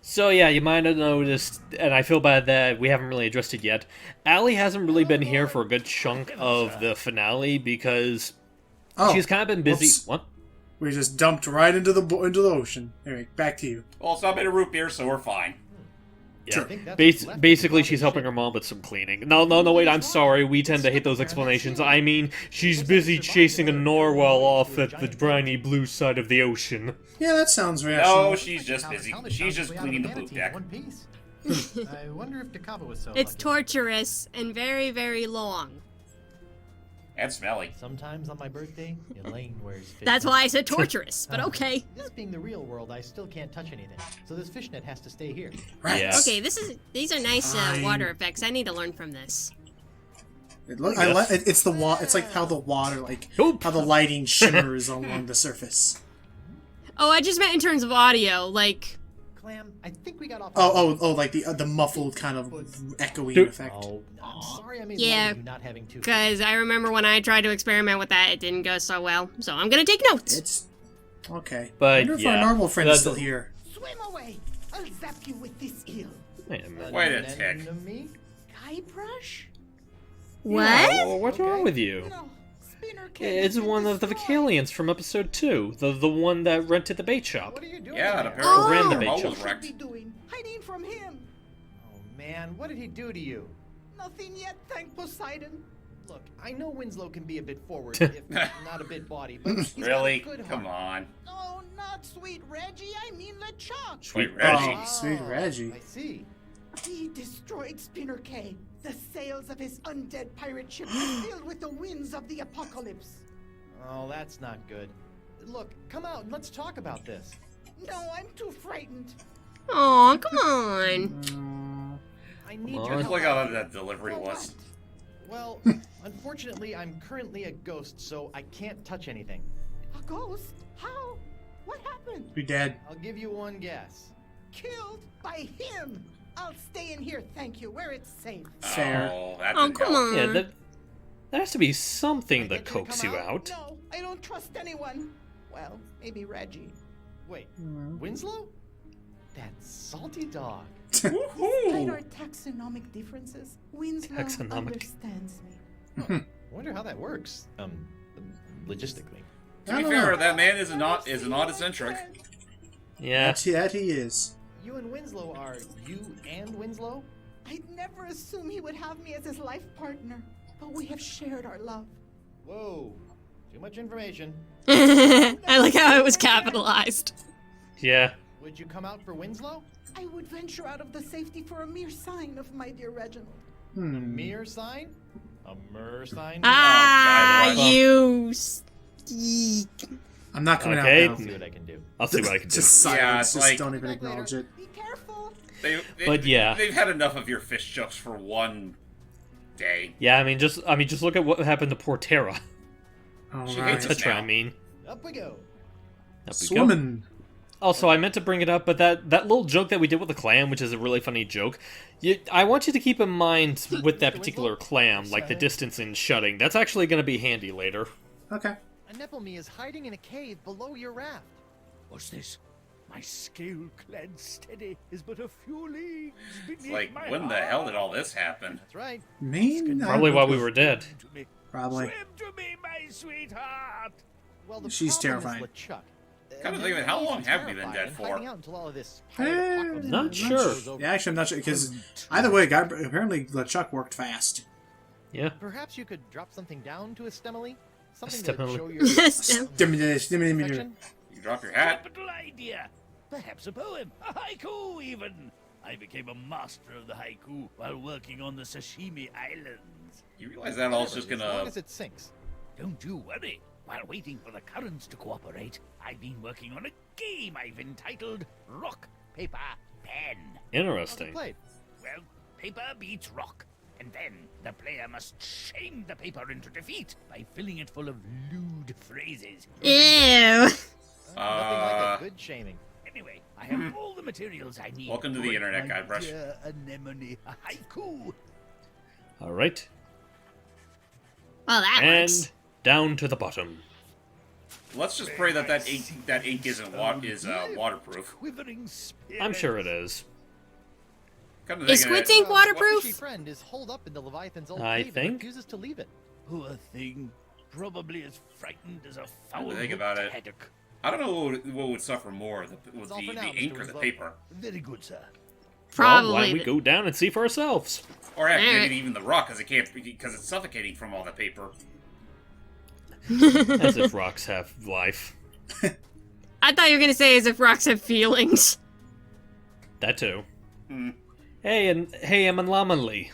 So yeah, you might have noticed, and I feel bad that we haven't really addressed it yet. Allie hasn't really been here for a good chunk of the finale because Oh, she's kind of been busy. whoops. What? We just dumped right into the ocean. Anyway, back to you. Well, it's not made of root beer, so we're fine. Yeah. Sure. I think that's what's left of Basically, the she's ship. helping her mom with some cleaning. No, wait, I'm sorry. We tend to hate those explanations. I mean, she's busy chasing a narwhal off at the briny blue side of the ocean. Yeah, that sounds rational. No, she's just busy. She's just cleaning the poop deck. I wonder if Dakava was so It's lucky. torturous and very, very long. And smelly. Sometimes on my birthday, Elaine wears fishnet. That's why I said torturous, but okay. This being the real world, I still can't touch anything. So this fishnet has to stay here. Right. Yeah. Okay, these are nice Fine. water effects. I need to learn from this. It's the It's like how the water, like Oop. how the lighting shimmers along the surface. Oh, I just meant in terms of audio, like... Clam, I think we got off. Like the muffled kind of echoing Dude. effect. Oh, I'm sorry I made Yeah, light of you not having two. Because I remember when I tried to experiment with that, it didn't go so well. So I'm gonna take notes. It's okay. But, I wonder if yeah. our normal friend The- is still here. Swim away! I'll zap you with this eel. Wait a minute. Wait a tick. Enemy? Guybrush? What? Well, what's wrong with you? You know, Spinner King It's has been one of the destroyed. Vicalians from episode 2, the one that rented the bait shop. What are you doing? Yeah, and there? apparently Ran the their bait hull shop. was What wrecked. should be doing? Hiding from him. Oh man, what did he do to you? Nothing yet, thank Poseidon. Look, I know Winslow can be a bit forward, if not a bit body, but he's Really? got a good Come heart. on. No, not sweet Reggie. I mean LeChuck. Sweet Reggie. Oh, sweet Reggie. I see. He destroyed Spinner K. The sails of his undead pirate ship were filled with the winds of the apocalypse. Oh, that's not good. Look, come out and let's talk about this. No, I'm too frightened. Aw, come on. I need Come your on. help. Look how that delivery For was. Well, unfortunately, I'm currently a ghost, so I can't touch anything. A ghost? How? What happened? Be dead. I'll give you one guess. Killed by him. I'll stay in here, thank you, where it's safe. Fair. Oh, that Oh, didn't come help. on. Yeah, there has to be something I that get you to coax come you out? out. No, I don't trust anyone. Well, maybe Reggie. Wait, Winslow? That salty dog. Despite Woohoo! our taxonomic differences, Winslow Taxonomic. understands me. I wonder how that works. Logistically. To be I don't fair, know. that man is not eccentric. Yeah. That he is. You and Winslow are you and Winslow? I'd never assume he would have me as his life partner, but we have shared our love. Whoa, too much information. I like how it was capitalized. Yeah. Would you come out for Winslow? I would venture out of the safety for a mere sign of my dear Reginald. Mir sign? A mer sign? Ah, God, you... I'm not coming Okay. out I'll see now. what I can do. I'll see what I can do. Just silence. Yeah, it's just like- don't even Back later. acknowledge it. Be careful. But yeah. They've had enough of your fish jokes for one day. Yeah, I mean, just look at what happened to poor Terra. All She right. hates us. Tetra, now. I mean. Up we go. Up we go. Swimming. Also, I meant to bring it up, but that little joke that we did with the clam, which is a really funny joke, I want you to keep in mind with that particular clam, like the distance in shutting. That's actually going to be handy later. Okay. Anepomi is hiding in a cave below your raft. What's this? My scale-clad steady is but a few leagues beneath Like, my when the hell did all this happen? That's right. Mean? Probably while we were dead. Swim to me. Probably. Swim to me, my sweetheart. Well, the She's problem terrifying. Is LeChuck. Kinda thinking, how long have you been dead And for? hiding out until all of this Eh, pirate apocalypse not news sure. goes over. Yeah, actually, I'm not sure because either way, apparently LeChuck worked fast. Yeah. Perhaps you could drop something down to Estemily? Something Estemily. to show your Stimulated. affection? You drop your hat. Capital idea. Perhaps a poem, a haiku even. I became a master of the haiku while working on the Sashimi Islands. You realize that all's just As long gonna... as it sinks. Don't you worry. While waiting for the currents to cooperate, I've been working on a game I've entitled Rock, Paper, Pen. How's it Interesting. played? Well, paper beats rock, and then the player must shame the paper into defeat by filling it full of lewd phrases. Ew. Nothing like a good shaming. Anyway, I have all the materials I need. Welcome to the write internet, my Guybrush. dear Anemone a haiku. All right. Well, that works. And down to the bottom. Let's just pray that that ink isn't waterproof. Quivering spirit. I'm sure it is. Come to Is think of Squid's it, ink waterproof? Fishy friend is holed up in the Leviathan's old I cave think. and refuses to leave it. Poor thing. Probably as frightened as a Come foul to think about it. haddock. I don't know what would suffer more, the all for now, the ink Mr. or the Winslow. paper. Very good, sir. Well, why don't we Probably. go down and see for ourselves? Or heck, Alright. maybe even the rock, because it's suffocating from all the paper. As if rocks have life. I thought you were gonna say as if rocks have feelings. That too. Hmm. Hey, Eamon Lamanly.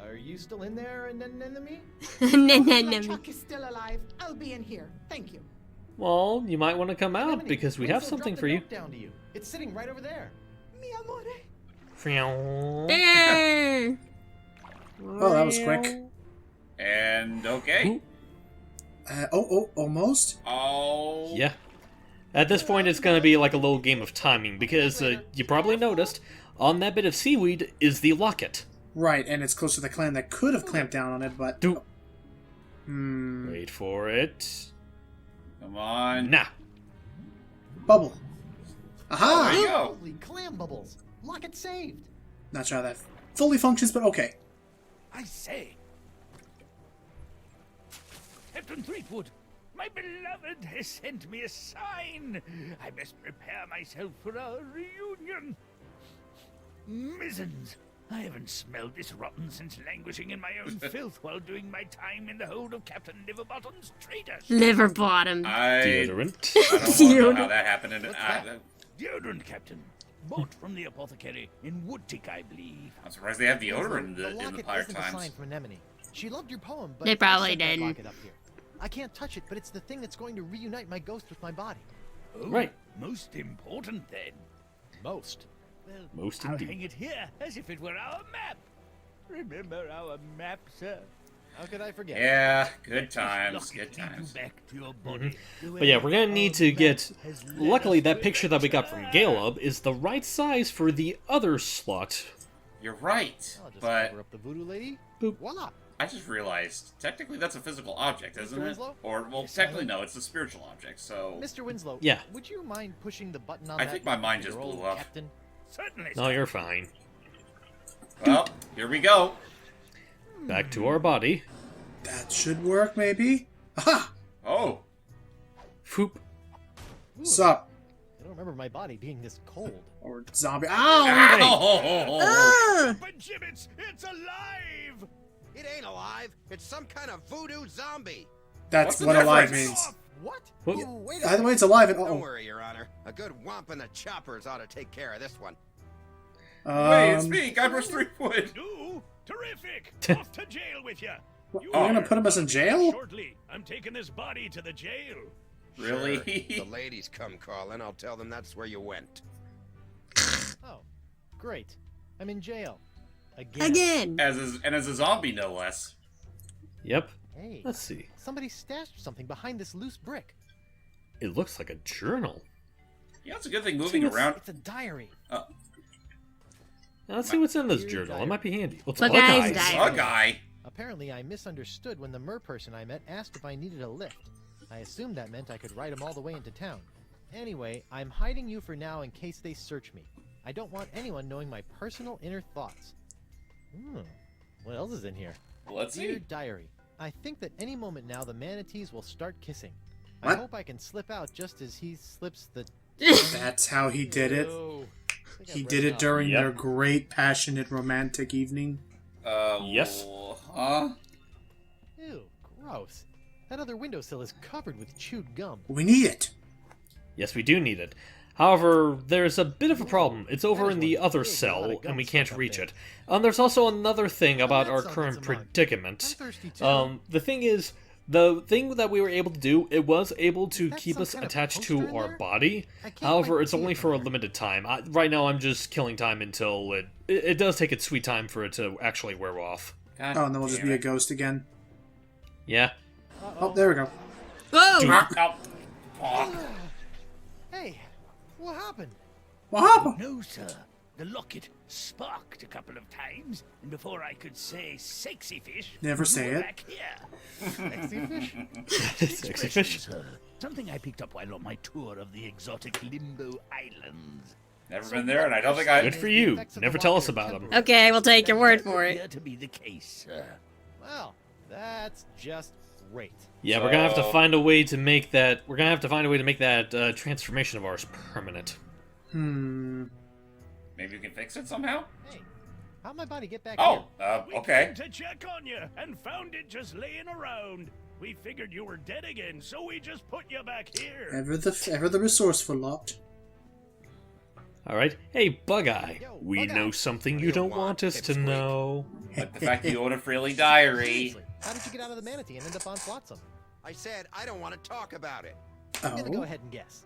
Are you still in there, and enemy? The truck is still alive. I'll be in here. Thank you. Well, you might want to come out Anemone, because we have Winslow something dropped for a you. note down to you. It's sitting right over there. Mi amore. There. Oh, that was quick. And okay. Almost? Oh. Yeah. At this point, it's going to be like a little game of timing because you probably noticed on that bit of seaweed is the locket. Right, and it's close to the clan that could have clamped down on it, but... Do- Hmm... Wait for it. Come on. Nah. Bubble. There Aha! you go. Holy clam bubbles! Locket saved. Not sure how that fully functions, but okay. I say. Captain Threepwood, my beloved has sent me a sign. I must prepare myself for our reunion. Mizzens, I haven't smelled this rotten since languishing in my own filth while doing my time in the hold of Captain Liverbottom's traders. Liver bottom. I Deodorant. don't want to know how that happened. Deodorant, Captain. Bought from the apothecary in Woodtick, I believe. I'm surprised they have deodorant in The the locket pirate isn't a sign times. from Anemone. She loved your poem, but They probably I sent that didn't. locket up here. I can't touch it, but it's the thing that's going to reunite my ghost with my body. Oh, Right. Most important, then. Most. Well, Most I'll indeed. hang it here as if it were our map. Remember our map, sir? How could I forget? Yeah, good This times, locket good lead you times. back to your body, the But yeah, way we're going to need to our get... map has led Luckily, us that to picture that we got from adventure. Galeb is the right size for the other slot. You're right, I'll just but cover up the voodoo lady. Boop. Voila! I just realized technically that's a physical object, isn't Mr. it? Winslow? Or well, Yes, technically Simon? no, it's a spiritual object. So Mr. Winslow, Yeah. would you mind pushing the button on I that think my mind for just your blew old up. Captain? Certainly, No, sir. you're fine. well, here we go. Back to our body. That should work, maybe? Aha! Oh, Foop. Ooh, Sup? I don't remember my body being this cold. Or zombie. Ow! ow! But gibbets, it's alive! It ain't alive. It's some kind of voodoo zombie. That's What's the what alive difference? means. What? What? Oh, wait By the way, it's alive and... Don't Uh-oh. worry, Your Honor. A good whomp in the choppers ought to take care of this one. Wait, it's me, Guybrush Threepwood. Do? Terrific! Off to jail with you. You're gonna put us in jail? Shortly, I'm taking this body to the jail. Really? Sure. The ladies come calling. I'll tell them that's where you went. Oh, great. I'm in jail. Again. Again. as a zombie, no less. Yep. Hey, Let's see. somebody stashed something behind this loose brick. It looks like a journal. Yeah, it's a good thing moving it's- around. It's a diary. Now, let's see what's in this Dear journal. It diary. might be handy. What's Look, up, guys, guys? diary. A guy. Apparently, I misunderstood when the mer person I met asked if I needed a lift. I assumed that meant I could ride him all the way into town. Anyway, I'm hiding you for now in case they search me. I don't want anyone knowing my personal inner thoughts. What else is in here? Let's Dear see. diary, I think that any moment now the manatees will start kissing. I What? hope I can slip out just as he slips the... That's how he did it. Oh, I think He I've did read it during Yep. their great, passionate, romantic evening. Yes. Huh? Ew, gross. That other windowsill is covered with chewed gum. We need it. Yes, we do need it. However, there's a bit of a problem. It's over That in is the one other big lot cell, of gum and we stuck can't up reach there. it. There's also another thing about that our sounds current like some mug. predicament. I'm thirsty too. The thing is, the thing that we were able to do, it was able to that keep some us kind of attached poster to in our there? body. I can't However, quite it's see it only from for a here. limited time. Right now, I'm just killing time until it does take its sweet time for it to actually wear off. God Oh, and then we'll just damn be a it. ghost again. Yeah. Oh, there we go. Whoa! Oh, fuck. Hey, what happened? What happened? No, sir. The locket sparked a couple of times, and before I could say sexy fish, Never you say were it. back here. Sexy fish? Sexy fish. Something I picked up while on my tour of the exotic Limbo Islands. Never been there, and I don't think I. Good for you. Never tell us about them. Okay, we'll take your word for it. Appear to be the case, sir. Well, that's just great. Yeah, we're gonna have to So- find a way to make that. We're gonna have to find a way to make that transformation of ours permanent. Maybe you can fix it somehow. Hey, how'd my body get back Oh, We okay. came to check on you and found it just laying around. We figured you were dead again, so we just put you back here. Ever the resourceful lot. All right. Hey, Bug-Eye. Yo, We Bug-Eye. know something you don't want us to know. But the fact that you own a Freely diary. Seriously, how did you get out of the manatee and end up on Flotsam? I said I don't want to talk about it. I'm gonna go Oh. ahead and guess.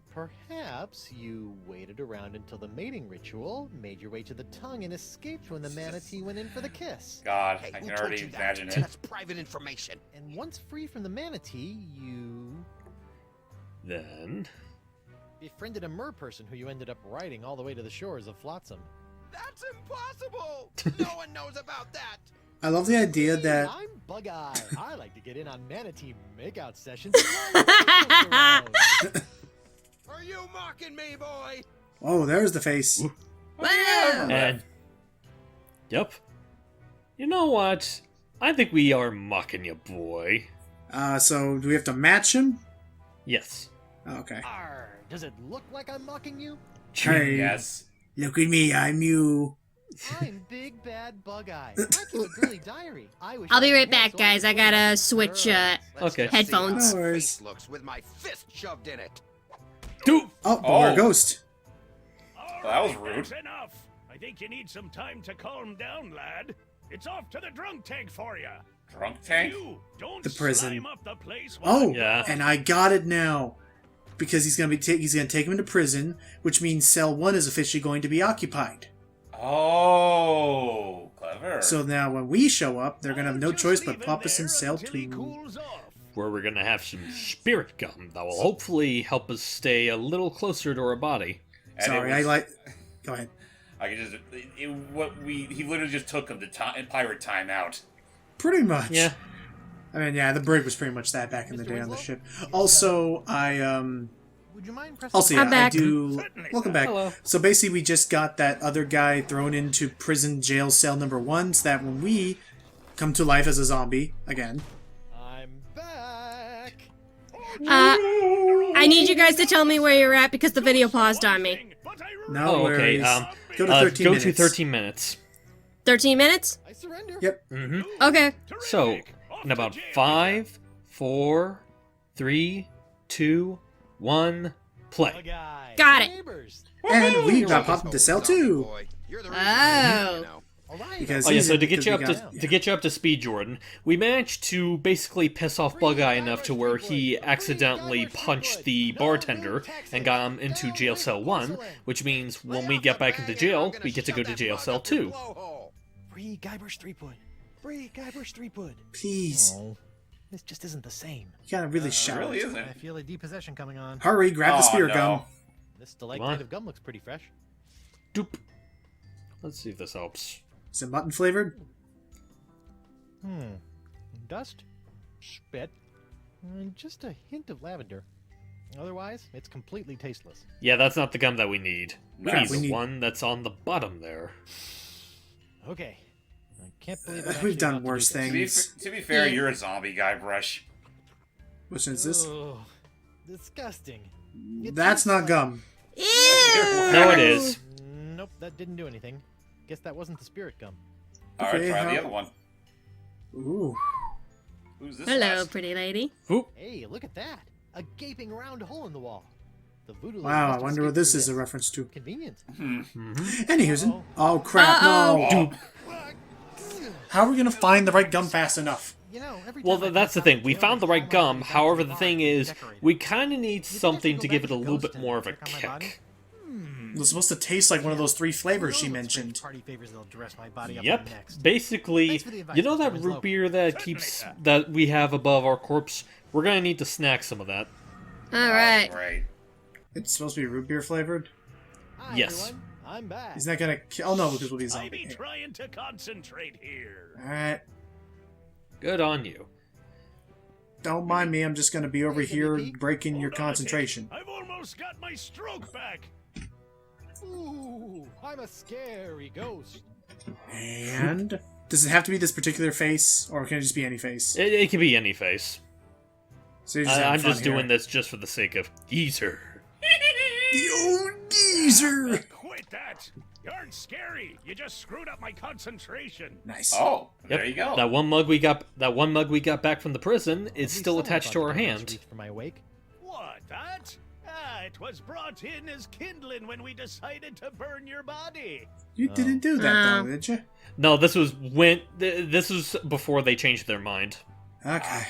Perhaps you waited around until the mating ritual, made your way to the tongue, and escaped when the manatee went in for the kiss. God, Hey, I who can told already you that? imagine it. That's private information. And once free from the manatee, you Then. befriended a mer person who you ended up riding all the way to the shores of Flotsam. That's impossible. No one knows about that. I love the idea Hey, that I'm Bug-Eye. I like to get in on manatee makeout sessions. Around. Are you mocking me, boy? oh, there's the face. Wow. And. Yep. You know what? I think we are mocking you, boy. So do we have to match him? Yes. Okay. Arr, does it look like I'm mocking you? Hey, Yes. look at me, I'm you. I'm Big Bad Bug-Eye. I keep a girly diary. I wish I'll be I right had back, so guys. I could gotta play switch, girls. Let's Okay. just see Headphones. how my No face worries. looks with my fist shoved in it. Dude! Oh, but we're a Oh. ghost. All Well, that was right, rude. That's enough. I think you need some time to calm down, lad. It's off to the drunk tank for you. Drunk tank? You don't The prison. slime up the place while Oh, I'm Yeah. gone. and I got it now. Because he's gonna take him into prison, which means cell 1 is officially going to be occupied. Oh, clever. So now when we show up, they're gonna have no Just choice leave but him pop us in there cell until he 2. cools off. Where we're gonna have some spirit gum that will hopefully help us stay a little closer to our body. And Sorry, it was- I like. Go ahead. I could just. He literally just took him to pirate time out. Pretty much. Yeah. I mean, yeah, the brig was pretty much that back in the Mr. day on the Winslow? ship. Also, Would you mind pressing Also, I'm yeah, I back. do. Certainly, Welcome sir. back. Hello. So basically, we just got that other guy thrown into prison jail cell number 1, so that when we come to life as a zombie again. I'm back. I need you guys to tell me where you're at because the video paused on me. No Oh, okay, worries. um, Go to 13 go minutes. to 13 minutes. 13 minutes? I surrender. Yep. Mm-hmm. Okay. So, in about 5, 4, 3, 2, 1, play. Bug-Eye. Got it. Neighbors. And we You're got welcome. popped into cell Zombie 2. boy. You're the reason Oh. you know. All right. Because Oh yeah, he's so in- to get because you we up got- to get you up to speed, Jordan, we managed to basically piss off Bug-Eye enough to where he accidentally punched the bartender and got him into jail cell 1, which means when we get back into jail, we get to go to jail cell 2. Free Guybrush Threepwood. Free Guybrush Threepwood. Please. Oh, this just isn't the same. You gotta really It shout. really I isn't. feel a depossession coming on. Hurry, grab the Oh, spirit no. gum. This stalactite of gum looks pretty fresh. Doop. Let's see if this helps. Is it mutton flavored? Dust, spit, and just a hint of lavender. Otherwise, it's completely tasteless. Yeah, that's not the gum that we need. We Crap, need we the need- one that's on the bottom there. Okay. I can't believe I'm We've actually done about to do worse this. things. To be fair, Yeah. you're a zombie guy, Brush. Which is this? Ugh, disgusting. It That's tastes not like- gum. Ew. No, it is. Nope, that didn't do anything. Guess that wasn't the spirit gum. All right, Okay, try how- the other one. Ooh. Who's this? Hello, last? pretty lady. Oop. Hey, look at that! A gaping round hole in the wall. The voodoo. lady Wow, I must have wonder what escaped this through is a reference to. Convenient. Anywho, oh crap, Uh-oh. no. How are we gonna find the right gum fast enough? You know, every Well, time I that's the pop thing. out We the found the tail, right I gum. find However, the the bar thing and is, decorate it. we kind of need You think I should something go to give back it a to little Ghost bit more of a and check on my body? kick. It's supposed to taste like one of those 3 flavors she Those mentioned. party favors that'll dress my body up Yep. next. Basically, Thanks for the advice, you know Mr. that Winslow. root beer that keeps that we have above our corpse? We're gonna need to snack some of that. All right. Right. It's supposed to be root beer flavored? Hi, Yes. everyone. I'm back. Isn't that gonna kill? Oh no, because we'll be a I be zombie. trying to concentrate here. Alright. Good on you. Don't mind me, I'm just gonna be over Hey, here Timothy. breaking your Hold on a tick. concentration. I've almost got my stroke back. Ooh, I'm a scary ghost. And does it have to be this particular face, or can it just be any face? It can be any face. So you're just having I'm fun just here. doing this just for the sake of geezer. The old geezer! Quit that. You aren't scary. You just screwed up my concentration. Nice. Oh, Yep. there you go. That one mug we got back from the prison is still attached to our hand. For my wake. What, that? Ah, it was brought in as kindling when we decided to burn your body. You didn't do that though, did you? No, this was this was before they changed their mind. Okay.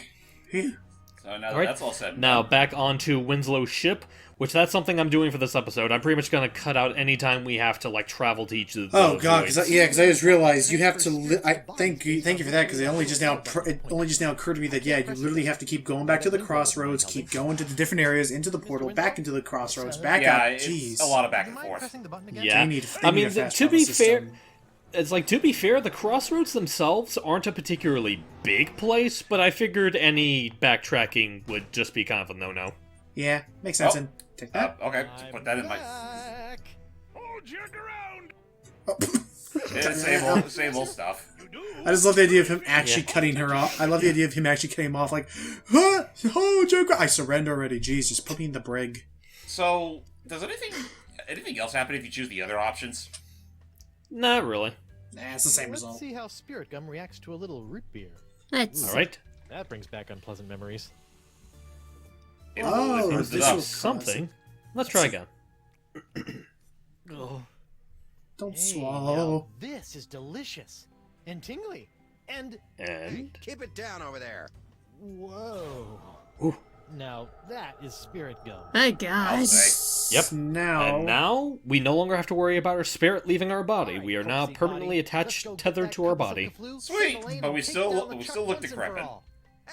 Phew. So now All that right. that's all said. Now back onto Winslow's ship, which that's something I'm doing for this episode. I'm pretty much gonna cut out any time we have to like travel to each of the Oh god, voids. because I just realized you have to. I thank you for that because it only just now occurred to me that yeah, you literally have to keep going back to the crossroads, keep going to the different areas, into the portal, back into the crossroads, back Yeah, out. it's Jeez. a lot of back Am and I forth. pressing the button again? Yeah, They need I a mean, fast to be travel fair, system. it's like to be fair, the crossroads themselves aren't a particularly big place, but I figured any backtracking would just be kind of a no-no. Yeah, makes sense. Oh. And take that. Okay, just put that in my. Back. Hold your ground. Yeah, same old stuff. You do. I just love the idea of him actually cutting her off. I love the idea of him actually cutting him off. Like, huh? Oh, Joker! I surrender already. Jeez, just put me in the brig. So, does anything else happen if you choose the other options? Not really. Nah, it's the same Let's result. see how Spirit Gum reacts to a little root beer. Let's All right. That brings back unpleasant memories. Oh, It was this up. will- Something. Let's try again. Oh. Don't Hey, swallow. now this is delicious and tingly. And And Keep it down over there. whoa. Ooh. Now that is Spirit Gum. My I'll God. say. Yep. Now. And now we no longer have to worry about our spirit leaving our body. Alright, We are now folksy permanently body, attached, let's go get tethered that to our cup of body. Flu, Sweet, Elaine, but and we take still down look- the we Chuck still look once and decrepit. for all.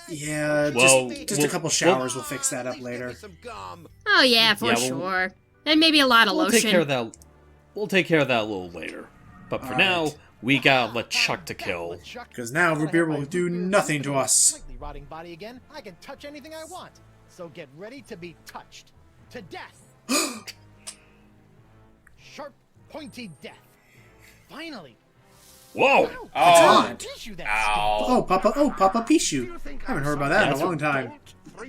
Yeah, Well, just a we'll- couple showers will fix that up Please give later. me some gum. Oh yeah, for Yeah, well- sure. And maybe a lot of We'll lotion. take care of that. We'll take care of that a little later. But for Alright. now, we got LeChuck to Back, kill. LeChuck. Because now Now that I root beer have my will do root beer nothing to company us. slightly rotting body again, I can touch anything I want. So get ready to be touched. To death. Sharp, pointy death. Finally. Whoa! Ow, Oh. God. tissue that Ow. Papa Pichu. Haven't heard about that in That's a long time.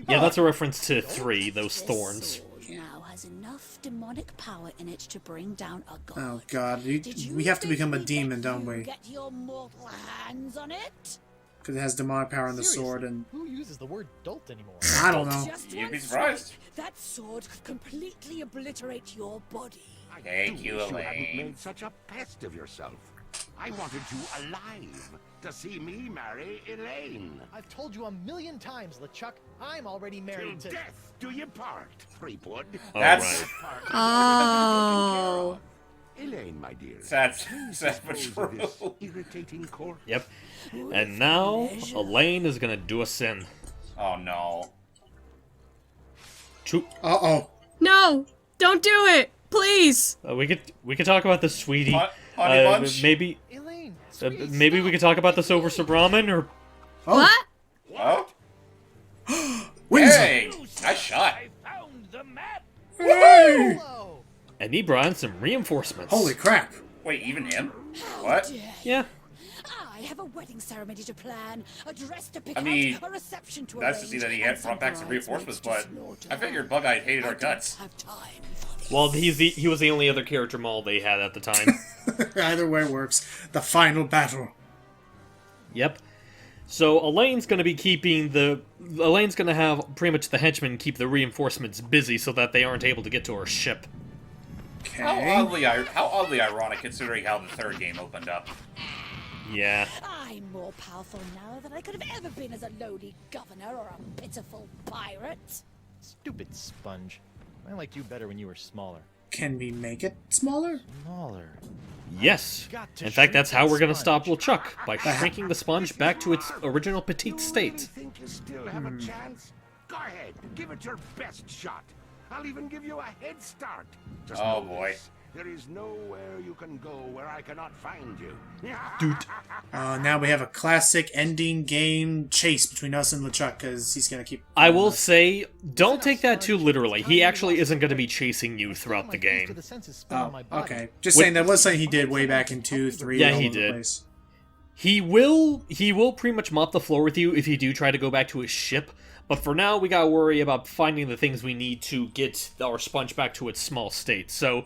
Yeah, that's a reference to 3, those thorns. Sword now has enough demonic power in it to bring down a god. Oh god, Did you we have to think become a we'd demon, let don't you we? Get your mortal hands on it? Because it has demonic power in the Seriously, sword, and who uses the word dolt anymore? I don't know. Just You'd one be surprised. strike, that sword could completely obliterate your body. Thank you, wish you hadn't Elaine. made such a pest of yourself. I wanted you alive to see me marry Elaine. I've told you a million times, LeChuck, I'm already Till married to... death do you part, Threepwood. That's Oh. Elaine, my dear. that's please sad but dispose of this true. irritating corpse. Yep. And now, pleasure. Elaine is gonna do us in. Oh no. Uh-oh. No! Don't do it! Please! We could talk about this, sweetie. Honey Bunch? Maybe Elaine, sweetie, maybe we stop. could talk about this over some ramen, or What? Oh, Winslow! hey, nice shot. I found the map. Hey! Hello. I need Brian some reinforcements. Holy crap. Wait, even him? How What? dare you. Yeah. I have a wedding ceremony to plan, a dress to pick I mean, out, a reception to Nice to see arrange, that he and had brought back some bridesmaids reinforcements, to but slaughter. I figured Bug-Eyed hated our I don't guts. have time for this. Well, he was the only other character Maul they had at the time. Either way works. The final battle. Yep. So Elaine's gonna be Elaine's gonna have pretty much the henchmen keep the reinforcements busy so that they aren't able to get to her ship. How Okay. oddly ironic considering how the third game opened up. Yeah. I'm more powerful now than I could have ever been as a lowly governor or a pitiful pirate. Stupid sponge. I liked you better when you were smaller. Can we make it smaller? Smaller. Yes. Got to In fact, that's shrink how that we're gonna stop sponge. LeChuck, by shrinking the sponge back to its original petite You state. really think you still have a chance? Go ahead, give it your best shot. I'll even give you a head start. Just Oh, know boy. this, there is nowhere you can go where I cannot find you. Now we have a classic ending game chase between us and LeChuck, because he's gonna keep... I will say, don't take that too literally. He actually isn't going to be chasing you throughout the game. Oh, okay. Just saying, that was something he did way back in 2, 3, Yeah, all he over the did. place. He will pretty much mop the floor with you if you do try to go back to his ship, but for now we gotta worry about finding the things we need to get our sponge back to its small state. So,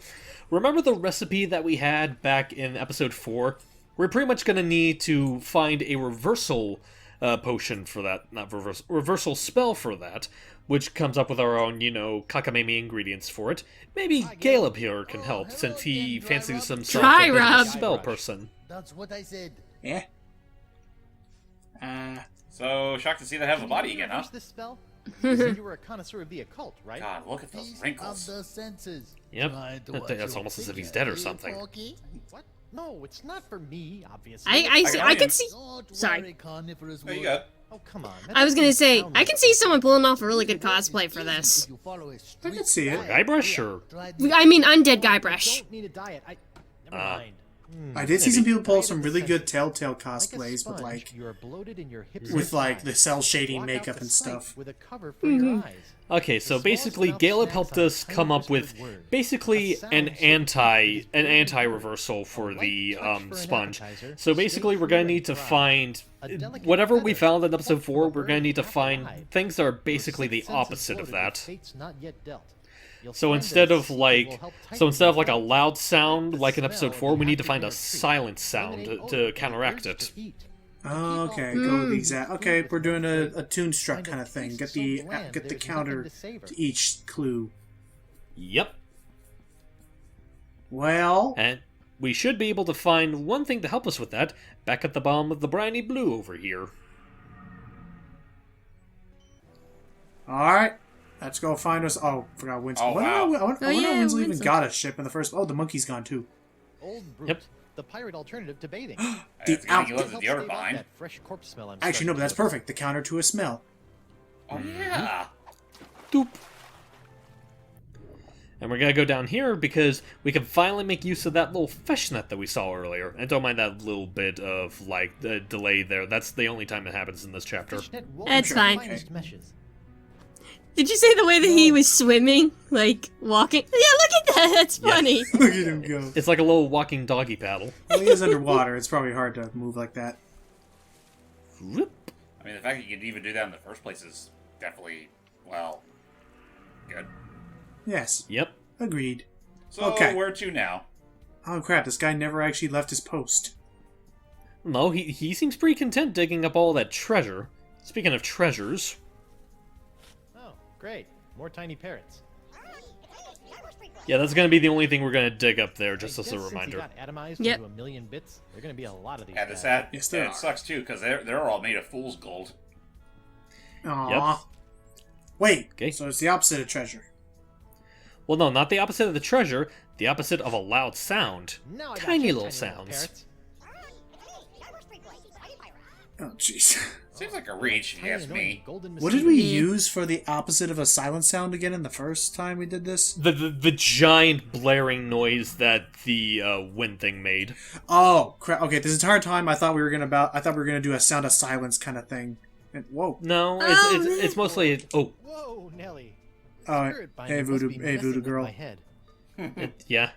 remember the recipe that we had back in episode 4? We're pretty much gonna need to find a reversal potion for that, not reversal spell for that, which comes up with our own, cockamamie ingredients for it. Maybe Caleb here can help, since he fancies himself Try, a bit of a Rob. spell person. That's what I said. Yeah. So, shocked to see they have a body again, huh? This spell? You said you were a connoisseur of the occult, right? God, look at those Feast wrinkles. of the senses. Yep. Try to That's watch your almost as if he's figure, dead or eh, something. Porky? What? No, it's not for me, obviously. I can see. Don't Sorry. worry, carnivorous There you wood. go. Oh, come on. I was gonna say, I can see someone pulling off a really good cosplay for this. If you follow a I strict can see it. diet, Guybrush, or... try this. I mean, undead Guybrush. Don't need a diet. Never mind. I did see some people pull some Diet of really the good senses. Telltale Like a cosplays with sponge, like you are bloated in your hips with and like the thighs. cell shading Block out makeup the and sight stuff. with a cover for your eyes. Okay, so The basically, smallest Caleb amount helped snacks us on come tiny up with whispered word. basically A sound an shape anti-reversal for A light the touch for an sponge. appetizer, So stay basically, we're true gonna and need to thrive. find A delicate whatever we feather, found in episode plucked 4. from a We're gonna bird need to half find alive. things that are Your basically the sixth sense is opposite of loaded with that. fates not yet dealt. You'll So find instead this, of it like, will help so tighten instead of your like a throat. loud sound The like in episode smell 4, we of need to the find a afternoon treat. silent sound Eliminate to odor counteract and urge it. to eat. Oh, okay, go with the exact. Okay, we're doing a tune struck kind of thing. Get the counter to each clue. Yep. Well, And we should be able to find one thing to help us with that back at the bottom of the briny blue over here. all right. Let's go find us. Oh, forgot Winslow. Oh, wow. I wonder Oh, how yeah, Winslow even Winslow. got a ship in the first. Oh, the monkey's gone too. Old Brute, Yep. the pirate alternative to bathing. The It's good out- he It loves the helps deodorant stave off behind. that fresh corpse smell I'm Actually, no, but starting that's to notice. perfect. The counter to a smell. Oh, yeah. Doop. And we're gonna go down here because we can finally make use of that little fish net that we saw earlier. And don't mind that little bit of, like, the delay there. That's the only time it happens in this chapter. Fishnet woven That's from fine. finest meshes. Did you say the way that he was swimming, like walking? Yeah, look at that. That's Yeah. funny. Look at him go. It's like a little walking doggy paddle. Well, he is underwater. It's probably hard to move like that. Whoop. I mean, the fact that you could even do that in the first place is definitely, well, good. Yes, Yep. agreed. So, Okay. where to now? Oh crap! This guy never actually left his post. No, he seems pretty content digging up all that treasure. Speaking of treasures, Oh, great. More tiny parrots. yeah, that's gonna be the only thing we're gonna dig up there, just I as a guess since he reminder. got atomized Yep. into a million bits, there are going to be a lot of these Yeah, guys. this hat. Yes, there and are. it sucks too because they're all made of fool's gold. Aww. Wait. Okay. So it's the opposite of treasure. Well, no, not the opposite of the treasure. The opposite of a loud sound. Now I got Tiny you, little sounds. parrots. Oh jeez. Seems like a reach, if you Tiny ask annoying me. golden What did we mosquitoes. use for the opposite of a silent sound again in the first time we did this? The giant blaring noise that the wind thing made. Oh crap! Okay, this entire time I thought we were gonna do a sound of silence kind of thing. And whoa! No, Oh, it's mostly Whoa, Nelly. Oh, Spirit binder hey must voodoo, be hey messing voodoo with girl. my head. yeah.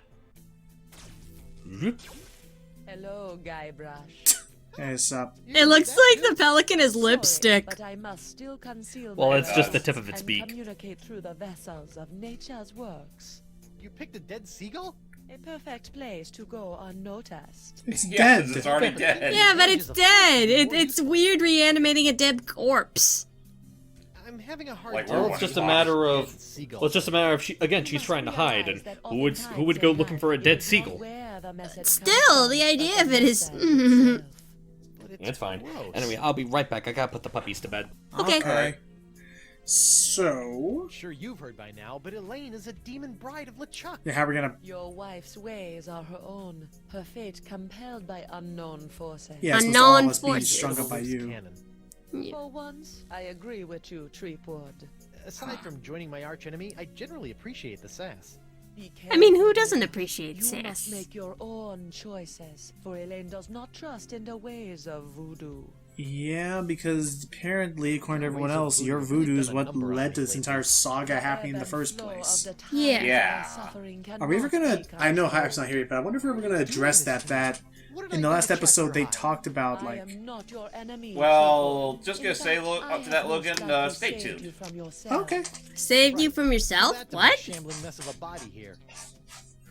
Hello, Guybrush. Hey, what's up? It looks like the pelican is lipstick. But I must still conceal Well, my it's just the presence tip of its and beak. communicate through the vessels of nature's works. You picked a dead seagull? A perfect place to go unnoticed. It's Yeah, dead. it's already dead. Yeah, but it's dead. It's weird reanimating a dead corpse. I'm having a hard Like, time. we're Well, it's just a watching matter of. Dead seagull. Well, it's just a matter of she's trying to hide, and who would go looking for a dead seagull? Still, the idea of it is. But It's fine. gross. Anyway, I'll be right back. I gotta put the puppies to bed. Okay. So, I'm sure you've heard by now, but Elaine is a demon bride of LeChuck. yeah, how are we gonna? Your wife's ways are her own, her fate compelled by unknown forces. Yeah, it's Unknown all of us being forces. strung up by Loose you. cannon. Yeah. For once, I agree with you, Treepwood. Aside from joining my archenemy, I generally appreciate the sass. I mean, who doesn't appreciate You must sass? make your own choices, for Elaine does not trust in the ways of voodoo. Yeah, because apparently, according to everyone else, your voodoo is what led to this entire saga happening in the first place. Yeah. Yeah. Are we ever gonna... I know Hype's not here yet, but I wonder if we're ever gonna address that in the last episode they talked about, like... Well, just gonna say up to that, Logan, stay tuned. Okay. Saved you from yourself? That's a What? shambling mess of a body here.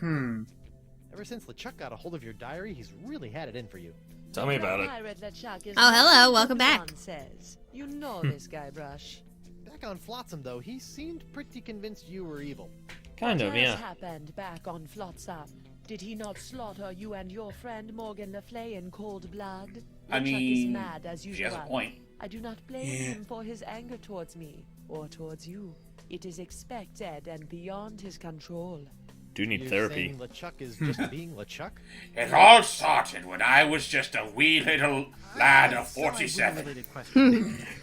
Ever since LeChuck got a hold of your diary, he's really had it in for you. Tell me about it. Oh, hello, welcome back. Says. You know this guy, Brush. Back on Flotsam, though, he seemed pretty convinced you were evil. Kind of, What yeah. has happened back on Flotsam? Did he not slaughter you and your friend Morgan Le Fay in cold blood? I LeChuck mean, is mad as he usual. has a point. I do not blame him for his anger towards me or towards you. It is expected and beyond his control. Do need You're therapy. saying LeChuck is just being LeChuck? It all started when I was just a wee little lad of 47.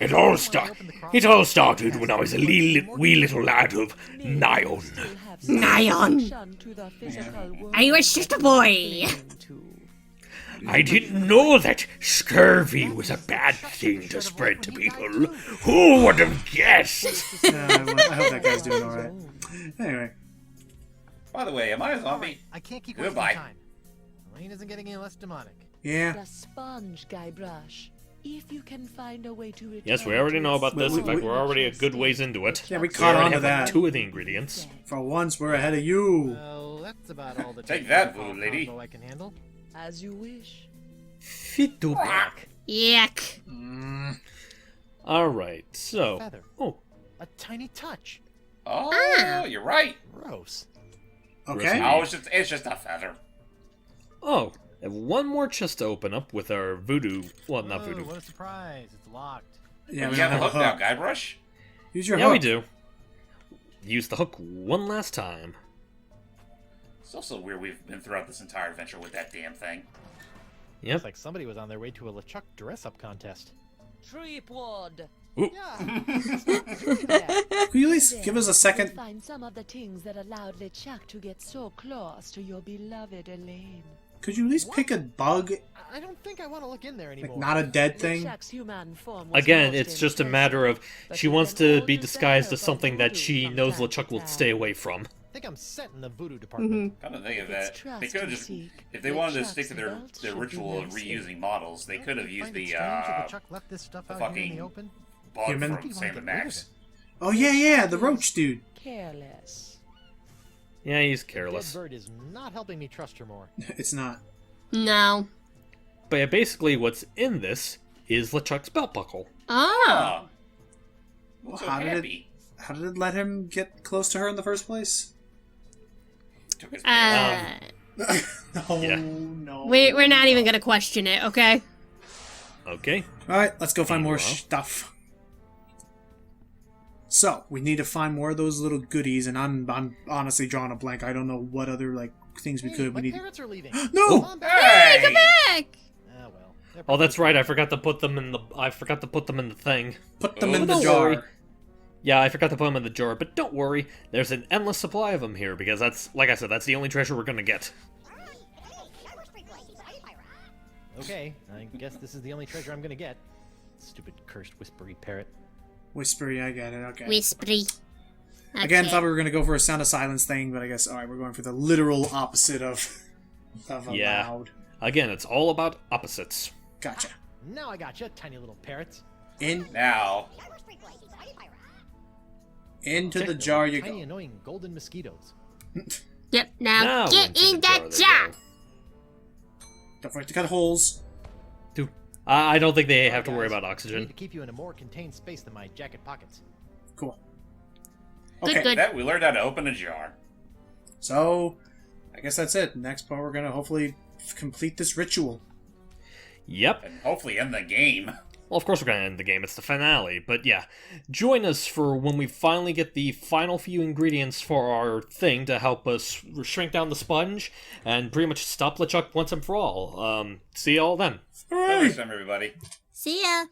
It all started when I was a wee little lad of Nyon. Nyon. I was just a boy. I didn't know that scurvy was a bad thing to spread to people. Who would have guessed? I hope that guy's doing alright. Anyway. By the way, am I a zombie? Right, I can't keep Goodbye. wasting time. Elaine isn't getting any less demonic. Yeah. The sponge, Guybrush. If you can find a way to return Yes, we already know about this. In fact, we- we're already a good ways into it. Yeah, we caught on already to have like that. 2 of the ingredients. For once, we're ahead of you. Well, that's about all the Take that, technical voodoo lady. combo I can handle. as you wish. Fit to back. Yuck. Alright, so... Feather. Oh, A tiny touch. Oh, you're right. Gross. Okay. No, it's just a feather. oh, I have one more chest to open up with our voodoo... Well, not Oh, voodoo. what a surprise. It's locked. Yeah, You we got the have hook now, Guybrush? Use your Yeah, hook. we do. Use the hook one last time. It's also weird we've been throughout this entire adventure with that damn thing. Yep. Looks like somebody was on their way to a LeChuck dress-up contest. Tripwad. Yeah. Could you at least give us a second? Find some of the things that allowed LeChuck to get so close to your beloved Elaine. Could you at least pick a bug? I don't think I want to look in there anymore. Like, not a dead thing? LeChuck's human form was Again, most it's just a impressive, matter of but she you wants can to be hold disguised as yourself something that voodoo she from knows time LeChuck to will time. stay away from. I think I'm set in the voodoo department. Come to think of It's that, trust they could have you just, seek. if they wanted to LeChuck's stick to their belt should be ritual of no reusing mistake. models, they could have Don't you used find it the, strange that LeChuck left this stuff out here in fucking the open? bug Human? from Sam and Max. Oh, yeah, the roach dude. Careless. Yeah, he's Dead careless. bird is not helping me trust her more. It's not. No. But yeah, basically what's in this is LeChuck's belt buckle. Oh. Well, So how did happy. How did it let him get close to her in the first place? Took his Oh, Yeah. no. We're not even gonna question it, okay? Okay. Alright, let's go find more Meanwhile. stuff. So, we need to find more of those little goodies, and I'm honestly drawing a blank. I don't know what other, like, things we Hey, could. my We need. parents are leaving. No! Come back. Hey! Come back! Ah, well. they're Oh, that's probably- right. I forgot to put them in the thing. Put them Oh, in the don't jar. worry. Yeah, I forgot to put them in the jar, but don't worry. There's an endless supply of them here because that's, like I said, that's the only treasure we're gonna get. Okay, I guess this is the only treasure I'm gonna get. Stupid cursed whispery parrot. Whispery, I get it, okay. Whispery. Again, Okay. thought we were gonna go for a Sound of Silence thing, but I guess, alright, we're going for the literal opposite of Yeah. allowed. Again, it's all about opposites. Gotcha. Now I gotcha, tiny little parrots. Now, Into the Check jar you Tiny go. annoying golden mosquitoes. Yep, now get into the in that they jar! go. Don't forget to cut holes. Dude, I don't think they have to Alright, worry guys, about I need oxygen. to keep you in a more contained space than my jacket pockets. Cool. Good, Okay, good. that we learned how to open a jar. so I guess that's it. Next part, we're gonna hopefully complete this ritual. Yep. And hopefully end the game. Well, of course we're going to end the game. It's the finale. But yeah, join us for when we finally get the final few ingredients for our thing to help us shrink down the sponge and pretty much stop LeChuck once and for all. See y'all then. Till next time, everybody. See ya!